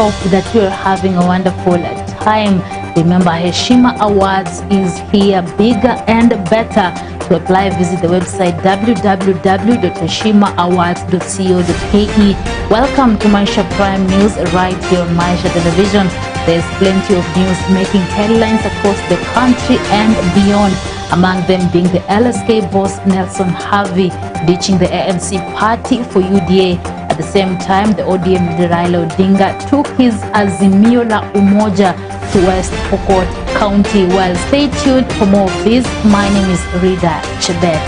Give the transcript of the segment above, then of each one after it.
hope that you are having a wonderful time. Remember, Heshima Awards is here, bigger and better. To apply, visit the website www.heshimaawards.co.ke. Welcome to Maisha Prime News right here on Maisha Television. There's plenty of news making headlines across the country and beyond. Among them being the LSK boss Nelson Harvey ditching the ANC party for UDA. At the same time, the ODM leader Raila Odinga took his Azimio la Umoja to West Pokot County. Well, stay tuned for more of this. My name is Rida Chebet.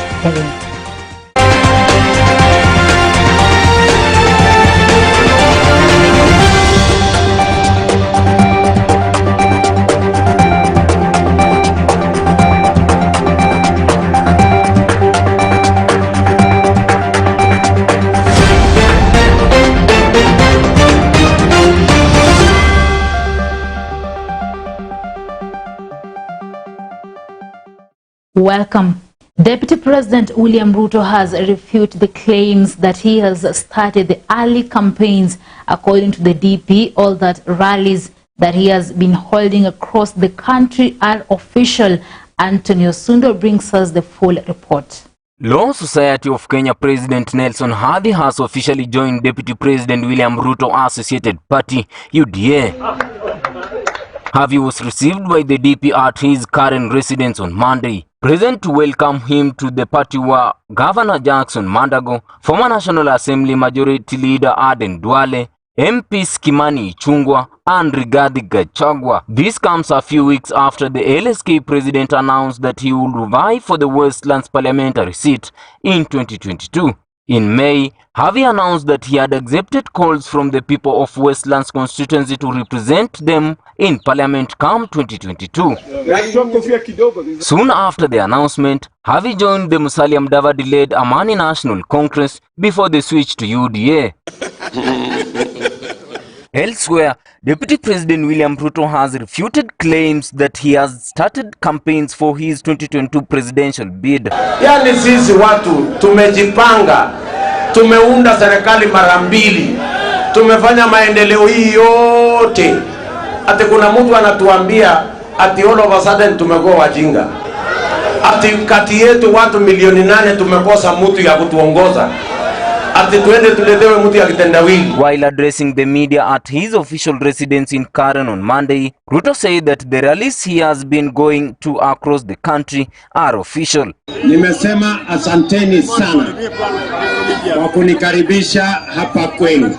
Welcome. Deputy President William Ruto has refuted the claims that he has started the early campaigns. According to the DP, all that rallies that he has been holding across the country are official. Antonio Sundo brings us the full report. Law Society of Kenya President Nelson Harvey has officially joined Deputy President William Ruto Associated Party, UDA. Harvey was received by the DP at his current residence on Monday. Present to welcome him to the party were Governor Jackson Mandago, former National Assembly Majority Leader Aden Duale, MP Kimani Ichung'wah, and Rigathi Gachagua. This comes a few weeks after the LSK president announced that he will vie for the Westlands parliamentary seat in 2022. In May, Harvey announced that he had accepted calls from the people of Westlands constituency to represent them in Parliament come 2022. Soon after the announcement, Harvey joined the Musalia Mudavadi-led Amani National Congress before the switch to UDA. Elsewhere, Deputy President William Ruto has refuted claims that he has started campaigns for his 2022 presidential bid. Yani sisi watu tumejipanga, tumeunda serikali mara mbili, tumefanya maendeleo hii yote. Ati kuna mtu anatuambia ati all of a sudden tumekuwa wajinga. Ati kati yetu watu milioni 8 tumekosa mtu ya kutuongoza. While addressing the media at his official residence in Karen on Monday, Ruto said that the rallies he has been going to across the country are official. Nimesema asanteni sana kwa kunikaribisha hapa kwenu.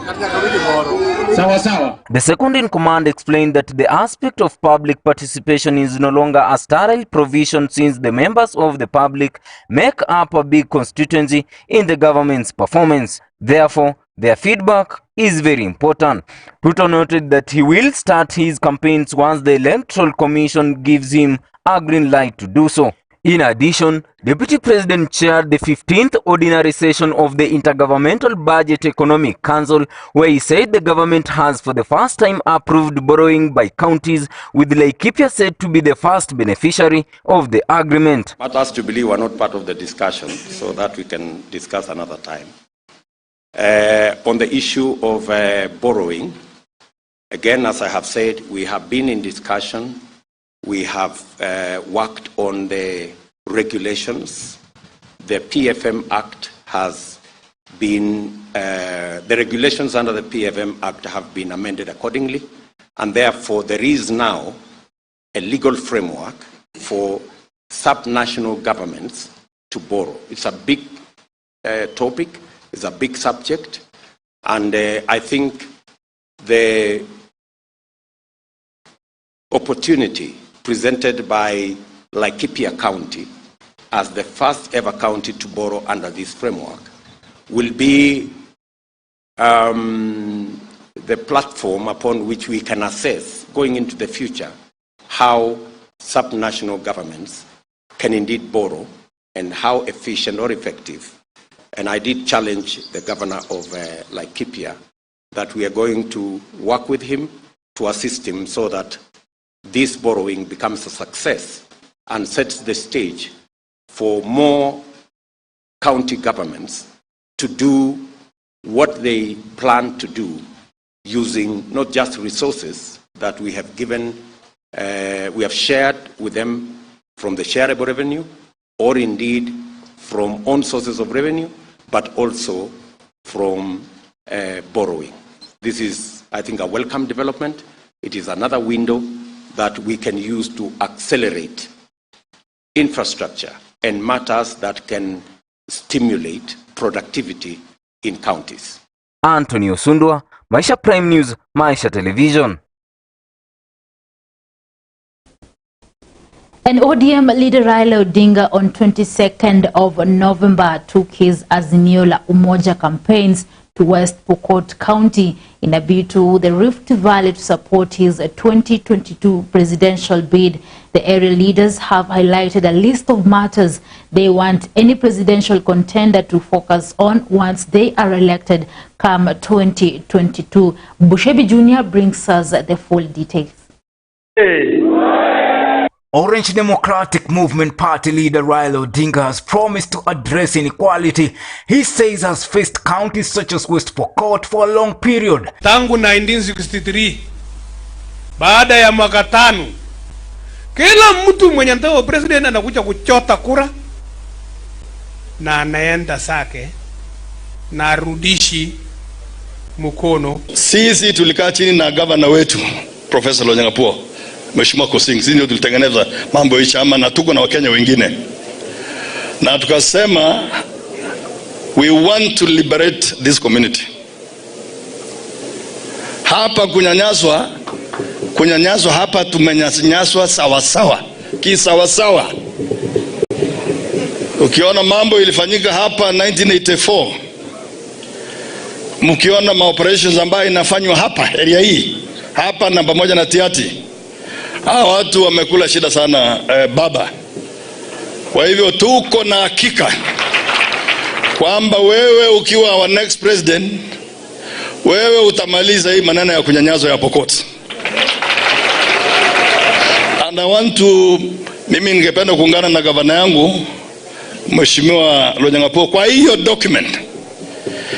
Sawa sawa. The second in command explained that the aspect of public participation is no longer a sterile provision since the members of the public make up a big constituency in the government's performance. Therefore, their feedback is very important. Ruto noted that he will start his campaigns once the Electoral Commission gives him a green light to do so. In addition, Deputy President chaired the 15th ordinary session of the Intergovernmental Budget Economic Council, where he said the government has for the first time approved borrowing by counties, with Laikipia said to be the first beneficiary of the agreement. Matters to believe are not part of the discussion, so that we can discuss another time. On the issue of borrowing, again, as I have said, we have been in discussion. We have worked on the regulations. The PFM Act has been, the regulations under the PFM Act have been amended accordingly, and therefore there is now a legal framework for subnational governments to borrow. It's a big topic, it's a big subject, and I think the opportunity presented by Laikipia County as the first ever county to borrow under this framework will be the platform upon which we can assess going into the future how subnational governments can indeed borrow and how efficient or effective. And I did challenge the governor of Laikipia that we are going to work with him to assist him so that this borrowing becomes a success and sets the stage for more county governments to do what they plan to do using not just resources that we have given, we have shared with them from the shareable revenue, or indeed from own sources of revenue, but also from borrowing. This is, I think, a welcome development. It is another window that we can use to accelerate infrastructure and matters that can stimulate productivity in counties. Anthony Osundwa, Maisha Prime News, Maisha Television. And ODM leader Raila Odinga on 22nd of November took his Azimio la Umoja campaigns to West Pokot County in a bid to the Rift Valley to support his 2022 presidential bid. The area leaders have highlighted a list of matters they want any presidential contender to focus on once they are elected come 2022. Bushebi Jr. brings us the full details. Orange Democratic Movement Party leader Raila Odinga has promised to address inequality he says has faced counties such as West Pokot for a long period. Tangu 1963, baada ya mwaka 5, kila mtu mwenye anataka president anakuja kuchota kura na anaenda sake na arudishi mkono. Sisi tulikaa chini na governor wetu Professor Lonyangapuo, Mheshimiwa Kosing, sisi ndio tulitengeneza mambo ya chama na tuko na Wakenya wengine, na tukasema we want to liberate this community. Hapa kunyanyaswa hapa tumenyanyaswa sawa sawa, kisawa sawa. Ukiona mambo ilifanyika hapa 1984, mkiona ma operations ambayo inafanywa hapa area hii hapa na pamoja na Tiati, watu wamekula shida sana baba. Kwa hivyo tuko na hakika kwamba wewe ukiwa our next president, wewe utamaliza hii maneno ya kunyanyazwa ya Pokot. And I want to, mimi ningependa kuungana na gavana yangu Mheshimiwa Lonyangapuo kwa hiyo document.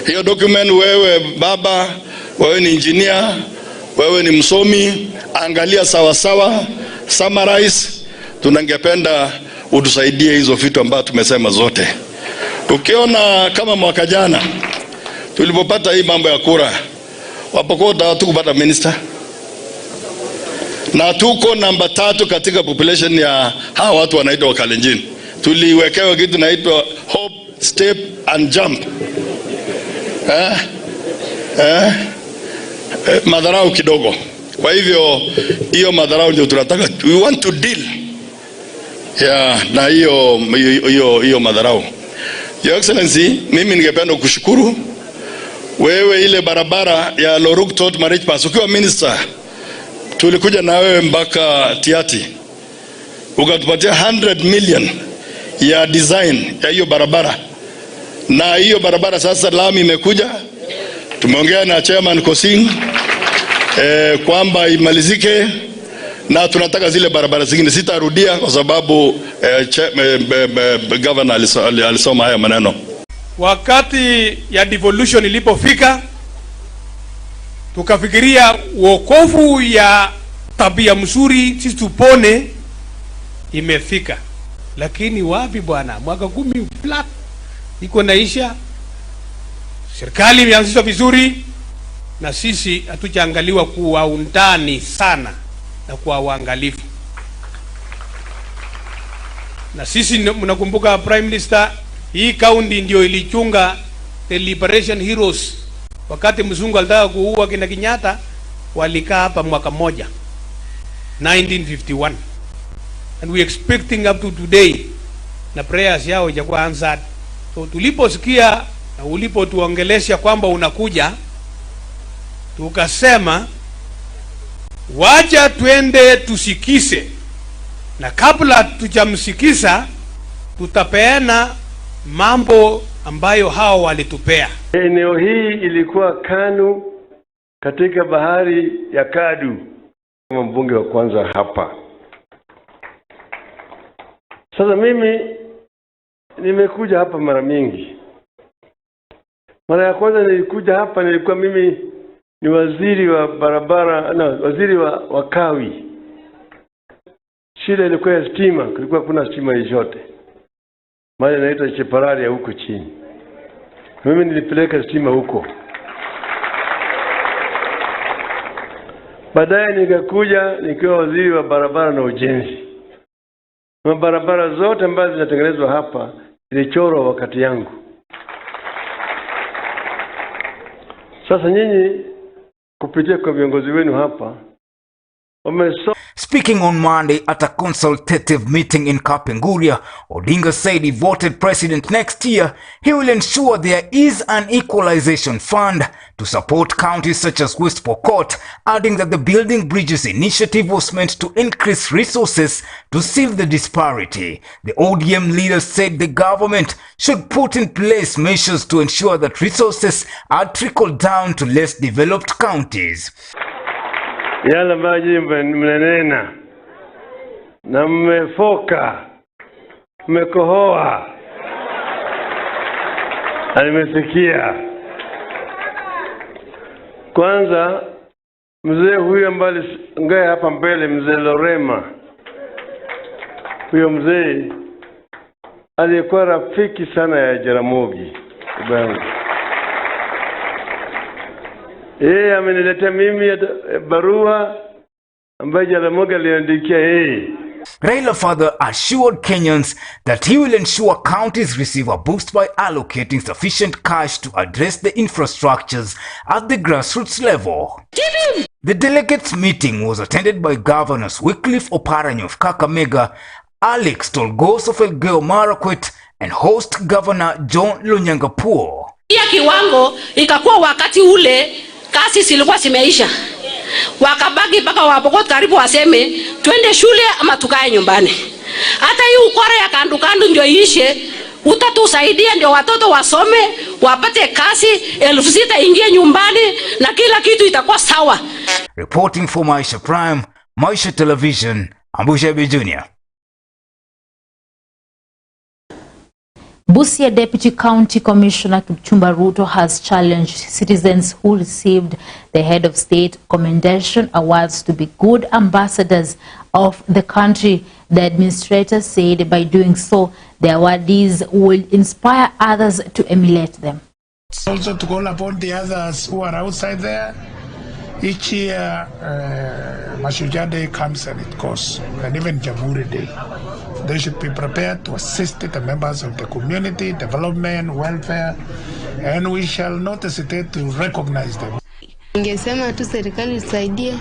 Hiyo document, wewe baba, wewe ni engineer, wewe ni msomi, angalia sawa sawa, summarize. Tunangependa utusaidie hizo vitu ambazo tumesema zote. Ukiona kama mwaka jana tulipopata hii mambo ya kura, Wapokota tukupata minister, na tuko namba 3 katika population ya hawa watu wanaitwa Wakalenjin. Tuliwekewa kitu naitwa Hope, Step and Jump. Madharau kidogo. Kwa hivyo hiyo madharau ndio tunataka, we want to deal na hiyo madharau. Your Excellency, mimi ningependa kushukuru wewe, ile barabara ya Loruk Tot Marich Pass ukiwa minister, tulikuja na wewe mpaka Tiati, ukatupatia 100 million ya design ya hiyo barabara, na hiyo barabara sasa lami imekuja. Tumeongea na Chairman Kosing kwamba imalizike, na tunataka zile barabara zingine. Sitarudia kwa sababu governor alisoma haya maneno. Wakati ya devolution ilipofika, tukafikiria wokovu ya tabia mzuri sisi tupone imefika, lakini wapi bwana, mwaka 10 flat iko naisha. Serikali imeanzishwa vizuri na sisi hatujaangaliwa kwa undani sana na kwa uangalifu. Na sisi mnakumbuka Prime Minister, hii county ndio ilichunga the Liberation Heroes. Wakati mzungu alitaka kuua kina Kenyatta, walikaa hapa mwaka moja 1951, and we expecting up to today na prayers yao ijakuwa answered. So tuliposikia na ulipotuongelesha kwamba unakuja, tukasema wacha twende tusikise, na kabla tujamsikisa tutapeana mambo ambayo hao walitupea. Eneo hii ilikuwa KANU katika bahari ya Kadu, kama mbunge wa kwanza hapa. Sasa mimi nimekuja hapa mara mingi. Mara ya kwanza nilikuja hapa nilikuwa mimi ni waziri wa barabara, waziri wa kawi. Shida ilikuwa ya stima, kulikuwa kuna stima yote. Mali inaitwa Cheparari ya huko chini. Mimi nilipeleka stima huko. Baadaye nikakuja nikiwa waziri wa barabara na ujenzi. Barabara zote ambazo zinatengenezwa hapa zilichorwa wakati yangu. Sasa nyinyi kupitia kwa viongozi wenu hapa Speaking on Monday at a consultative meeting in Kapenguria, Odinga said if voted president next year, he will ensure there is an equalization fund to support counties such as West Pokot, adding that the Building Bridges initiative was meant to increase resources to seal the disparity. The ODM leader said the government should put in place measures to ensure that resources are trickled down to less developed counties. Yala maji mnenena na mmefoka mmekohoa alimesikia. Kwanza mzee huyu ambaye ngaye hapa mbele, mzee Lorema, huyo mzee alikuwa rafiki sana ya Jaramogi Oginga. Ameniletea mimi barua ambayo Jaramogi aliandikia yeye. Raila further assured Kenyans that he will ensure counties receive a boost by allocating sufficient cash to address the infrastructures at the grassroots level. The delegates meeting was attended by Governors Wycliffe Oparanya of Kakamega, Alex Tolgos of Elgeyo Marakwet, and host Governor John Lonyangapuo. Pia kiwango ikakuwa wakati ule kasi silikuwa zimeisha. Wakabaki mpaka Wapokot karibu waseme twende shule ama tukae nyumbani. Hata hii ukora ya kandu ndio iishe, utatusaidia ndio watoto wasome, wapate kazi, 6,000 ingie nyumbani na kila kitu itakuwa sawa. Reporting for Maisha Prime, Maisha Television, Ambusha Junior. Busia Deputy County Commissioner Kipchumba Ruto has challenged citizens who received the Head of State Commendation Awards to be good ambassadors of the country. The administrator said by doing so, the awardees will inspire others to emulate them. Also to call upon the others who are outside there. Each year, Mashujaa Day comes and it goes, and even Jamhuri Day. They should be prepared to assist the members of the community, development, welfare, and we shall not hesitate to recognize them. Ningesema tu serikali isaidie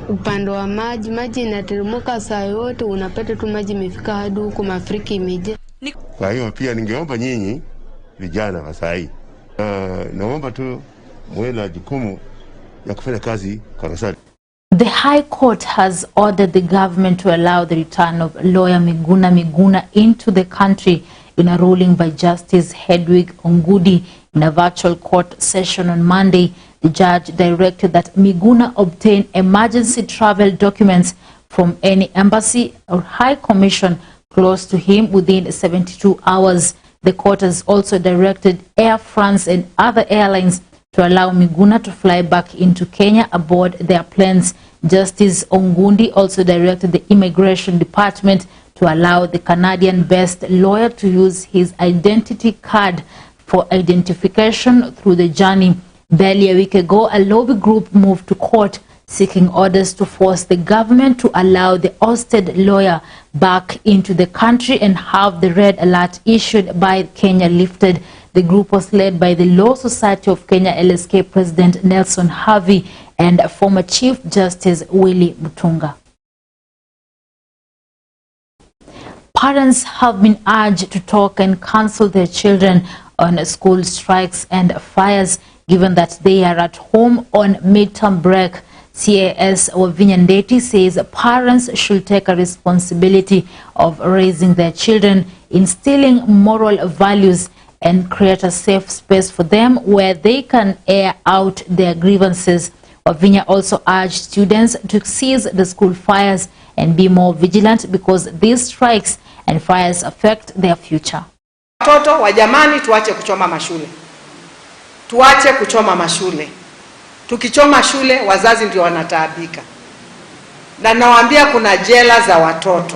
upande wa maji inateremka saa yote, unapata tu maji imefika hadi huko Afrika imejaa. Kwa hiyo pia ningeomba nyinyi vijana wa sai, naomba tu muwe na jukumu ya kufanya kazi kanisani. The High Court has ordered the government to allow the return of lawyer Miguna into the country in a ruling by Justice Hedwig Ongudi. In a virtual court session on Monday, the judge directed that Miguna obtain emergency travel documents from any embassy or high commission close to him within 72 hours. The court has also directed Air France and other airlines to allow Miguna to fly back into Kenya aboard their planes. Justice Ongundi also directed the Immigration Department to allow the Canadian-based lawyer to use his identity card for identification through the journey. Barely a week ago, a lobby group moved to court seeking orders to force the government to allow the ousted lawyer back into the country and have the red alert issued by Kenya lifted. The group was led by the Law Society of Kenya LSK President Nelson Havi and former Chief Justice Willy Mutunga. Parents have been urged to talk and counsel their children on school strikes and fires, given that they are at home on midterm break. CAS Wavinyandeti says parents should take a responsibility of raising their children, instilling moral values, and create a safe space for them where they can air out their grievances. Wavinya also urged students to cease the school fires and be more vigilant because these strikes and fires affect their future. Watoto wa jamani, tuache kuchoma mashule. Tuache kuchoma mashule. Tukichoma shule, wazazi ndio wanataabika. Na nawaambia kuna jela za watoto.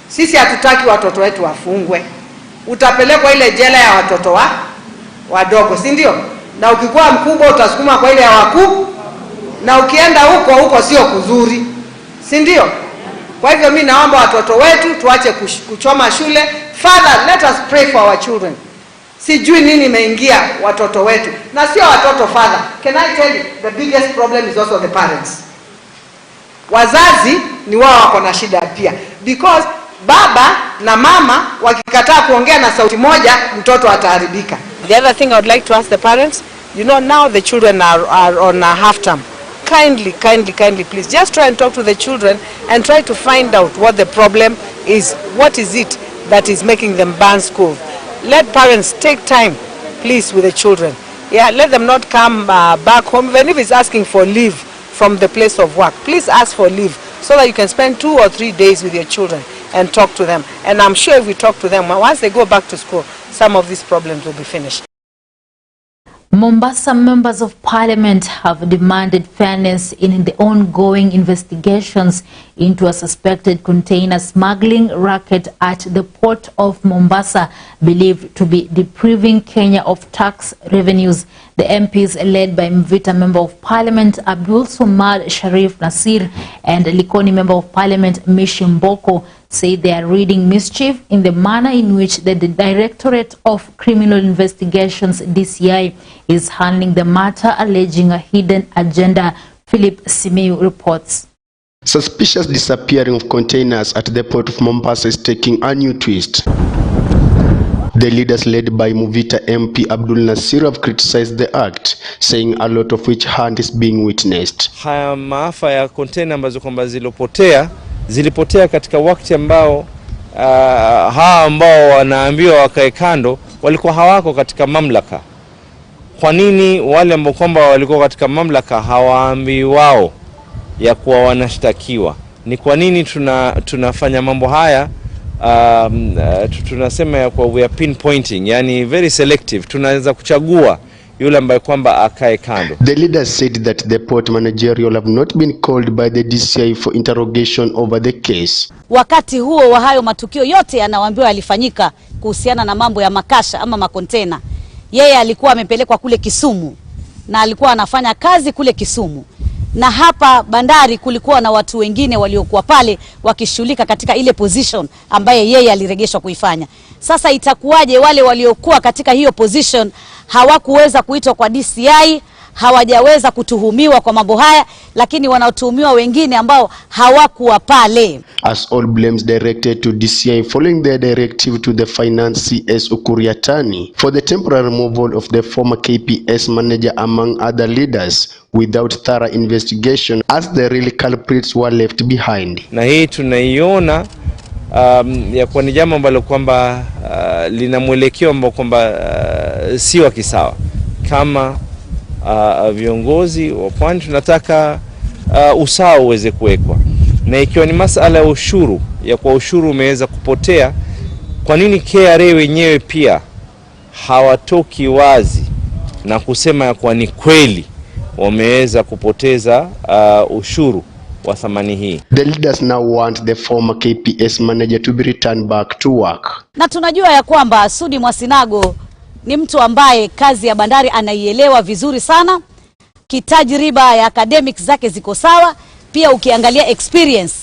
Sisi hatutaki watoto wetu wafungwe. Utapelekwa ile jela ya watoto wadogo, si ndio? Na ukikuwa mkubwa utasukuma kwa ile ya wakubwa, na ukienda huko sio kuzuri, si ndio? Kwa hivyo mimi naomba watoto wetu tuache kuchoma shule. Father, let us pray for our children. Sijui nini imeingia watoto wetu. Na sio watoto, father. Can I tell you, the biggest problem is also the parents. Wazazi ni wao wako na shida pia. Because baba na mama wakikataa kuongea na sauti moja, mtoto ataharibika. The other thing I would like to ask the parents, you know, now the children are on a half term. Kindly, please, just try and talk to the children and try to find out what the problem is. What is it that is making them ban school? Let parents take time, please, with the children. Yeah, let them not come back home, even if it's asking for leave from the place of work. Please ask for leave so that you can spend 2 or 3 days with your children and talk to them. And I'm sure if we talk to them, once they go back to school, some of these problems will be finished. Mombasa members of parliament have demanded fairness in the ongoing investigations into a suspected container smuggling racket at the port of Mombasa, believed to be depriving Kenya of tax revenues. The MPs, led by Mvita Member of Parliament Abdul Somad Sharif Nasir and Likoni Member of Parliament Maisha Mboko, say they are reading mischief in the manner in which the Directorate of Criminal Investigations (DCI) is handling the matter, alleging a hidden agenda. Philip Simeu reports. Suspicious disappearing of containers at the port of Mombasa is taking a new twist. The leaders, led by Mvita MP Abdul Nasir, have criticized the act, saying a lot of which hand is being witnessed. Haya maafa ya container ambazo kwamba zilipotea katika wakati ambao hawa ambao wanaambiwa wakae kando walikuwa hawako katika mamlaka. Kwa nini wale ambao kwamba walikuwa katika mamlaka hawaambi wao ya kuwa wanashtakiwa? Ni kwa nini tunafanya mambo haya? Tunasema ya kuwa we are pinpointing, yani very selective. Tunaweza kuchagua yule ambaye kwamba akae kando. The leaders said that the port managerial have not been called by the DCI for interrogation over the case. Wakati huo wa hayo matukio yote yanawaambiwa yalifanyika kuhusiana na mambo ya makasha ama makontena, yeye alikuwa amepelekwa kule Kisumu na alikuwa anafanya kazi kule Kisumu. Na hapa bandari kulikuwa na watu wengine waliokuwa pale wakishughulika katika ile position ambaye yeye aliregeshwa kuifanya. Sasa itakuwaje wale waliokuwa katika hiyo position hawakuweza kuitwa kwa DCI, hawajaweza kutuhumiwa kwa mambo haya, lakini wanatuhumiwa wengine ambao hawakuwa pale? As all blames directed to DCI following the directive to the finance CS Ukuriatani for the temporary removal of the former KPS manager among other leaders without thorough investigation, as the real culprits were left behind. Na hii tunaiona ya kwa ni jambo ambalo kwamba lina mwelekeo ambao kwamba si wa kisawa. Kama viongozi wa pwani tunataka usawa uweze kuwekwa, na ikiwa ni masuala ya ushuru, ya kwa ushuru umeweza kupotea, kwa nini KRA wenyewe pia hawatoki wazi na kusema ya kwa ni kweli wameweza kupoteza ushuru wa thamani hii? The leaders now want the former KPS manager to be returned back to work. Na tunajua ya kwamba Sudi Mwasinago ni mtu ambaye kazi ya bandari anaielewa vizuri sana. Kitajriba ya academics zake ziko sawa. Pia ukiangalia experience,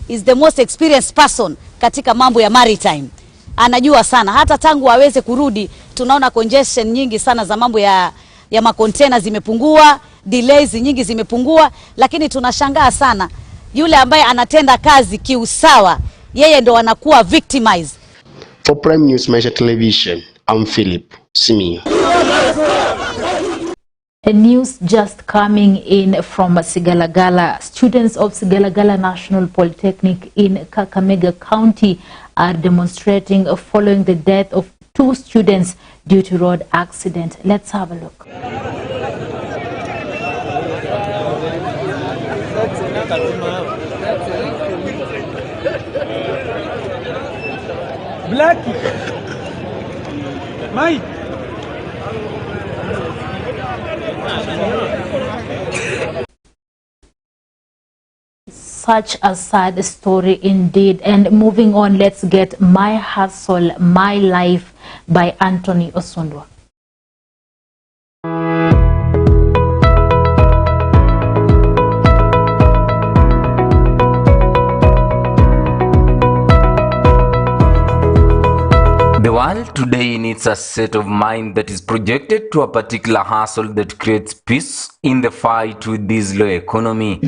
is the most experienced person katika mambo ya maritime. Anajua sana. Hata tangu aweze kurudi, tunaona congestion nyingi sana za mambo ya makontena zimepungua, delays nyingi zimepungua, lakini tunashangaa sana yule ambaye anatenda kazi kiusawa, yeye ndo anakuwa victimized. For Prime News Maisha Television, I'm Philip Simio. A news just coming in from Sigalagala. Students of Sigalagala National Polytechnic in Kakamega County are demonstrating following the death of 2 students due to road accident. Let's have a look. Blackie, Mike. Such a sad story indeed. And moving on, let's get My Hustle, My Life by Anthony Osundwa. The world today needs a set of mind that is projected to a particular hustle that creates peace in the fight with this low economy.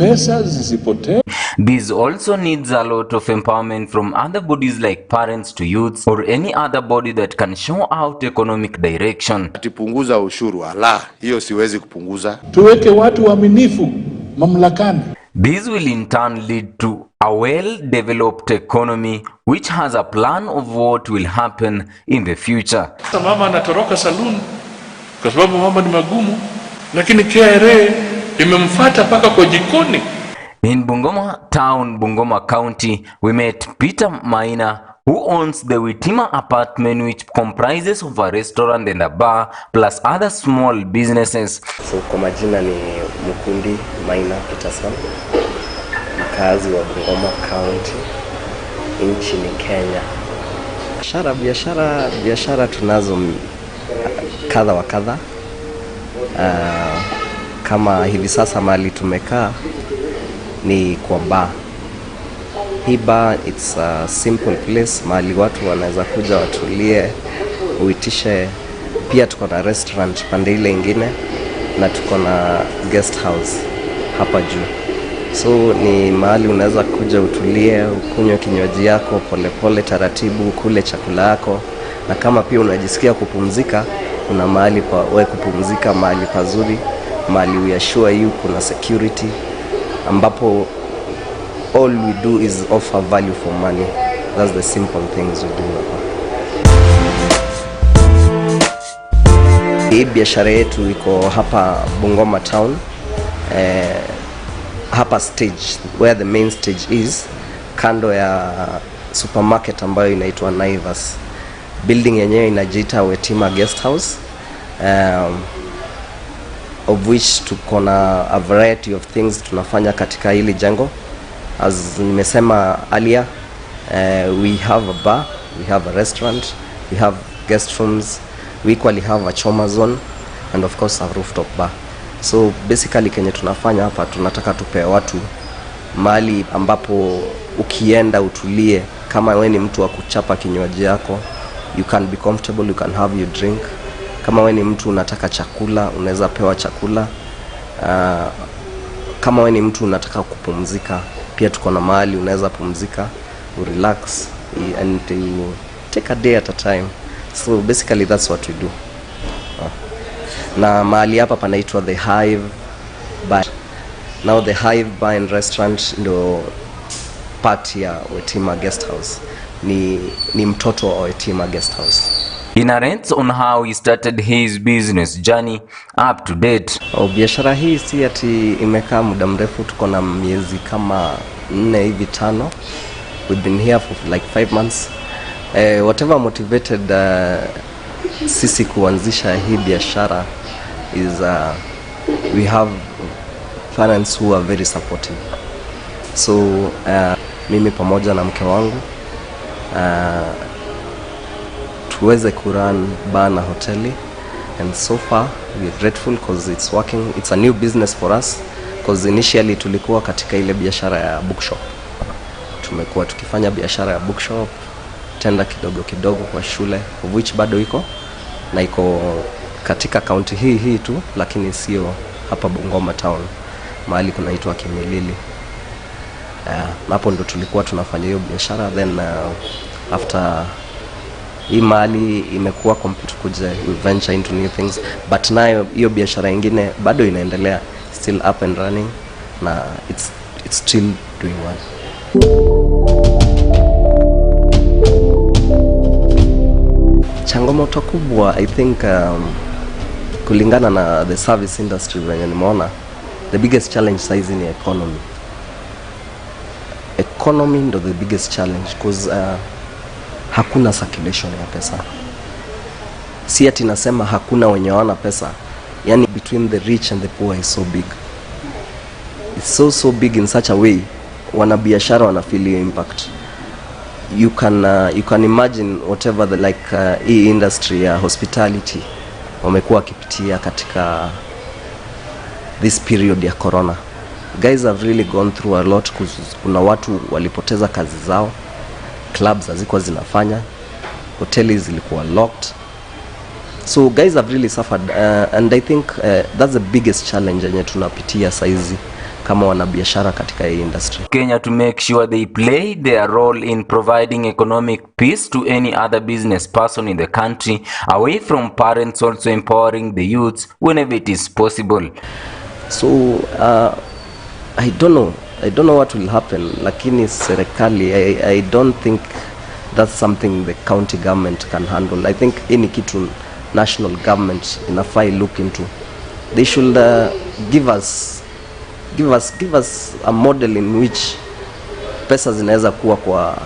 This also needs a lot of empowerment from other bodies like parents to youths or any other body that can show out economic direction. Atipunguza ushuru, ala, hiyo siwezi kupunguza. Tuweke watu waaminifu mamlakani. This will in turn lead to a well-developed economy which has a plan of what will happen in the future. Mama anatoroka saloon kwa sababu mama ni magumu, lakini KRA imemfuata paka kwa jikoni. In Bungoma town, Bungoma County, we met Peter Maina, who owns the Witima apartment, which comprises of a restaurant and a bar plus other small businesses. So kwa majina ni Mukundi Maina Peterson, mkazi wa Bungoma County nchini Kenya. Biashara tunazo kadha wa kadha. Kama hivi sasa mahali tumekaa ni kwa bar. Hii bar, it's a simple place, mahali watu wanaweza kuja watulie, uitishe. Pia tuko na restaurant pande ile ingine na tuko na guest house hapa juu. So ni mahali unaweza kuja utulie, ukunywe kinywaji yako polepole taratibu, kule chakula yako, na kama pia unajisikia kupumzika, kuna mahali pa wewe kupumzika, mahali pazuri, mahali we assure you kuna security, ambapo all we do is offer value for money. That's the simple things we do hapa. Hii biashara yetu iko hapa Bungoma town, hapa stage where the main stage is, kando ya supermarket ambayo inaitwa Naivas. Building yenyewe inajiita Witima Guest House, of which tuko na a variety of things tunafanya katika hili jengo. As nimesema earlier, we have a bar, we have a restaurant, we have guest rooms, we equally have a choma zone, and of course a rooftop bar. So basically kenye tunafanya hapa, tunataka tupe watu mahali ambapo ukienda utulie. Kama wewe ni mtu wa kuchapa kinywaji yako, you can be comfortable, you can have your drink. Kama wewe ni mtu unataka chakula, unaweza pewa chakula. Kama wewe ni mtu unataka kupumzika, pia tuko na mahali unaweza pumzika, relax, and you take a day at a time. So basically that's what we do. Na mahali hapa panaitwa The Hive Bar. Now The Hive Bar and Restaurant ndo part ya Witima Guest House. Ni mtoto wa Witima Guest House. He narrates on how he started his business journey up to date. Biashara hii si ati imekaa muda mrefu, tuko na miezi kama 4 hivi 5. We've been here for like 5 months. Whatever motivated sisi kuanzisha hii biashara is we have parents who are very supportive. So mimi pamoja na mke wangu tuweze kurun bar na hoteli, and so far we are grateful because it's working. It's a new business for us because initially tulikuwa katika ile biashara ya bookshop. Tumekuwa tukifanya biashara ya bookshop, tenda kidogo kidogo kwa shule, of which bado iko na iko katika county hii tu, lakini sio hapa Bungoma town, mahali kunaitwa Kimilili. Hapo ndo tulikuwa tunafanya hiyo biashara. Then after hii mahali imekuwa complete kuja, we venture into new things, but nayo hiyo biashara nyingine bado inaendelea, still up and running, na it's still doing well. Changamoto kubwa, I think kulingana na the service industry venye nimeona, the biggest challenge size ni economy. Economy ndo the biggest challenge because hakuna circulation ya pesa. Si ati nasema hakuna wenye wana pesa, Yani between the rich and the poor is so big. It's so big in such a way wanabiashara wana feel impact. You can imagine whatever the hii industry ya hospitality wamekuwa kipitia katika this period ya corona. Guys have really gone through a lot. Kuna watu walipoteza kazi zao, clubs hazikuwa zinafanya, hoteli zilikuwa locked. So guys have really suffered and I think that's the biggest challenge yenye tunapitia saizi kama wanabiashara katika hii industry. Kenya to make sure they play their role in providing economic peace to any other business person in the country, away from parents also empowering the youths whenever it is possible. So I don't know what will happen, lakini serikali I don't think that's something the county government can handle. I think any kitu national government inafaa look into. They should give us a model in which pesa zinaweza kuwa kwa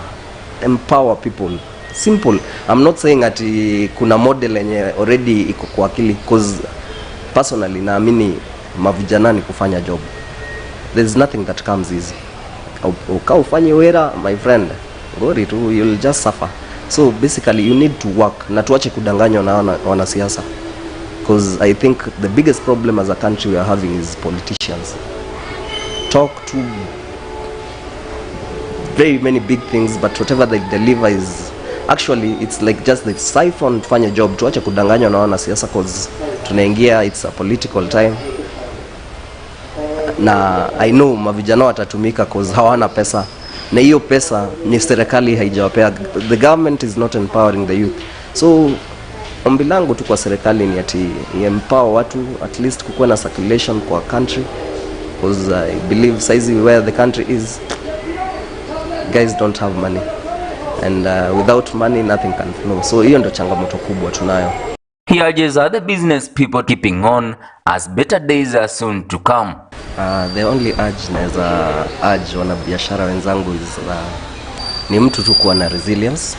empower people. Simple. I'm not saying that kuna model yenye already iko kwa akili, because personally naamini mavijana ni kufanya job. There's nothing that comes easy. Ufanye wera, my friend, gori tu, you'll just suffer. So basically you need to work, na tuache kudanganywa na wanasiasa, because I think the biggest problem as a country we are having is politicians talk to very many big things, but whatever they deliver is actually, it's like just the siphon fanya job. Tuache kudanganywa na wanasiasa, because tunaingia, it's a political time, na I know mavijana watatumika because hawana pesa, na hiyo pesa ni serikali haijawapea. The government is not empowering the youth. So ombi langu tu kwa serikali ni ati empower watu, at least kukuwa na circulation kwa country, because I believe saizi where the country is, guys don't have money, and without money nothing can flow. So hiyo ndo changamoto kubwa tunayo. He urges other business people keeping on, as better days are soon to come. The only urge naweza urge wanabiashara wenzangu is ni mtu tu kuwa na resilience,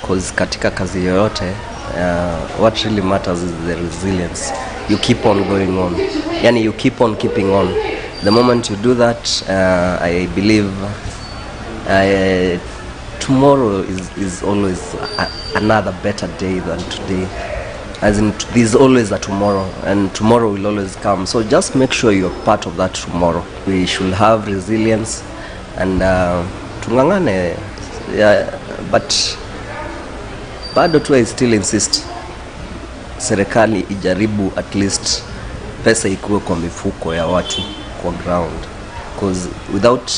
because katika kazi yoyote what really matters is the resilience. You keep on going on, yani you keep on keeping on. The moment you do that, I believe tomorrow is always another better day than today. As in, there's always a tomorrow, and tomorrow will always come. So just make sure you're part of that tomorrow. We should have resilience and tungangane. But bado tu I still insist serikali ijaribu at least pesa ikuwe kwa mifuko ya watu kwa ground, because without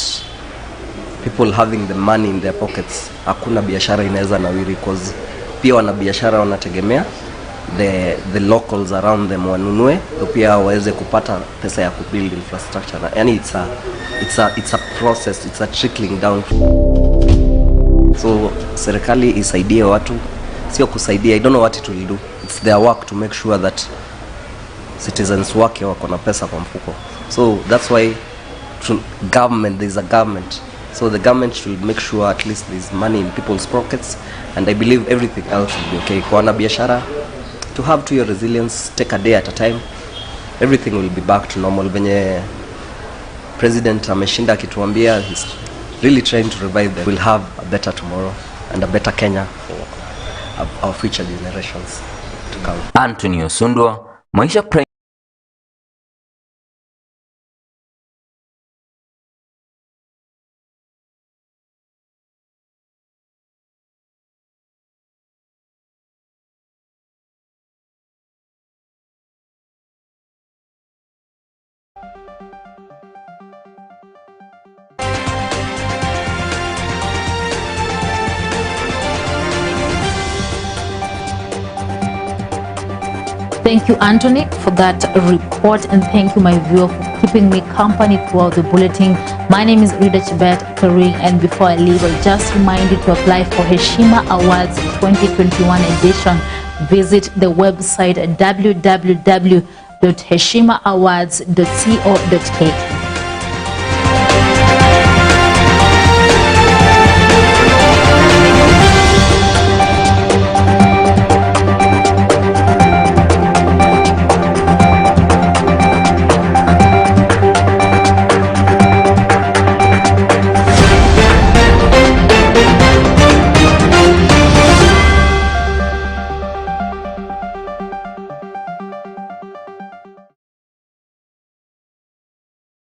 people having the money in their pockets hakuna biashara inaweza nawiri, because pia wanabiashara wanategemea the locals around them wanunue, pia waweze kupata pesa ya kubuild infrastructure. Yani it's a process, it's a trickling down. So serikali isaidie watu, sio kusaidia. I don't know what it will do. It's their work to make sure that citizens wake wako na pesa kwa mfuko. So that's why there's a government. So the government should make sure at least there's money in people's pockets, and I believe everything else will be okay. Kwa wanabiashara, to have to your resilience, take a day at a time, everything will be back to normal. Venye president ameshinda akituambia he's really trying to revive them. We'll have a better tomorrow and a better Kenya for our future generations to come. Anthony Osundwa, Maisha Prime. Thank you, Anthony, for that report, and thank you, my viewer, for keeping me company throughout the bulletin. My name is Rida Chibet Karing, and before I leave, I'll just remind you to apply for Heshima Awards 2021 edition. Visit the website at www.heshimaawards.co.ke.